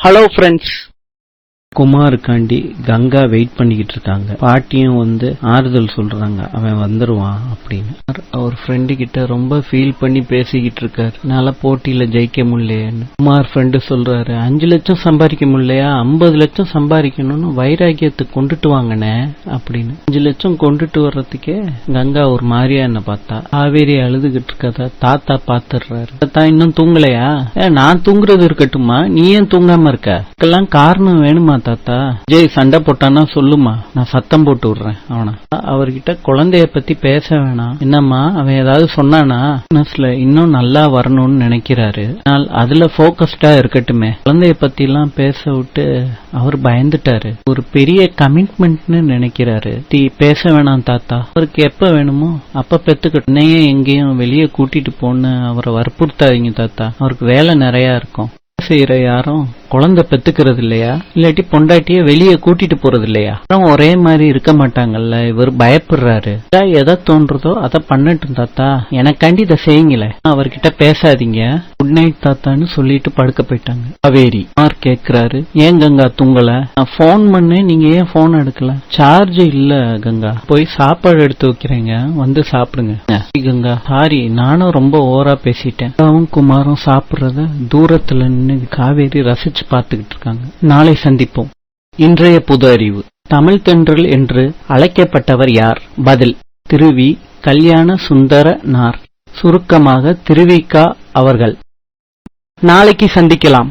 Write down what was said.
Hello friends. குமாருக்காண்டி Ganga wait பண்ணிக்கிட்டு இருக்காங்க. பாட்டியும் ஆறுதல் சொல்றாங்க, அவன் வந்துருவான் அப்படின்னு. அவர் ஃப்ரெண்டு கிட்ட ரொம்ப ஃபீல் பண்ணி பேசிக்கிட்டு இருக்காரு. என்னால போட்டியில ஜெயிக்க முடியலையேன்னு. குமார் ஃப்ரெண்டு சொல்றாரு, 5 லட்சம் சம்பாதிக்க முடியலையா, 50 லட்சம் சம்பாதிக்கணும்னு வைராக்கியத்துக்கு கொண்டுட்டு வாங்கனே அப்படின்னு. 5 லட்சம் கொண்டுட்டு வர்றதுக்கே கங்கா ஒரு மாதிரியா என்ன பார்த்தா. காவேரி அழுதுகிட்டு இருக்கதா தாத்தா பாத்துறாரு. தாத்தா இன்னும் தூங்கலையா? நான் தூங்குறது இருக்கட்டுமா, நீ ஏன் தூங்காம இருக்க? இதுக்கெல்லாம் காரணம் வேணுமா தாத்தா? ஜெய் சண்டை போட்டானா சொல்லுமா, நான் சத்தம் போட்டு விடுறேன் அவனை. அவர்கிட்ட குழந்தைய பத்தி பேச வேணாம். என்னம்மா அவன் ஏதாவது சொன்னானா? இன்னும் நல்லா வரணும்னு நினைக்கிறாரு. அதுல போக்கஸ்டா இருக்கட்டுமே. குழந்தைய பத்தி எல்லாம் பேச விட்டு அவர் பயந்துட்டாரு. ஒரு பெரிய கமிட்மெண்ட்னு நினைக்கிறாரு. பேச வேணாம் தாத்தா, அவருக்கு எப்ப வேணுமோ அப்ப பெத்துக்கிட்டு எங்கேயும் வெளியே கூட்டிட்டு போன்னு அவரை வற்புறுத்தாதீங்க தாத்தா, அவருக்கு வேலை நிறைய இருக்கும். செய்யற யாரும் குழந்தை பெத்துக்கிறது இல்லையா, இல்லாட்டி பொண்டாட்டிய வெளியே கூட்டிட்டு போறது இல்லையா? ஒரே மாதிரி இருக்க மாட்டாங்கல்ல. இவர் பயப்படுறாரு. எதை தோன்றதோ அதை பண்ணட்டும் தாத்தா, எனக்காண்டி இதை செய்யுங்களே, அவர்கிட்ட பேசாதீங்க. குட் நைட் தாத்தான்னு சொல்லிட்டு படுக்க போயிட்டாங்க. காவேரி கேக்குறாரு, ஏன் கங்கா தூங்கல? நான் போன் பண்ணேன், நீங்க ஏன் போன் எடுக்கல? சார்ஜ் இல்ல கங்கா, போய் சாப்பாடு எடுத்து வைக்கிறேங்க, வந்து சாப்பிடுங்க. கங்கா சாரி, நானும் ரொம்ப ஓவரா பேசிட்டேன். குமாரும் சாப்பிடுறத தூரத்துல நின்னு காவேரி ரசிச்சு பார்த்துக்கிட்டு இருக்காங்க. நாளை சந்திப்போம். இன்றைய பொது அறிவு. தமிழ் தென்றல் என்று அழைக்கப்பட்டவர் யார்? பதில், திருவி கல்யாண சுந்தர நார், சுருக்கமாக திருவிக்கா அவர்கள். நாளைக்கு சந்திக்கலாம்.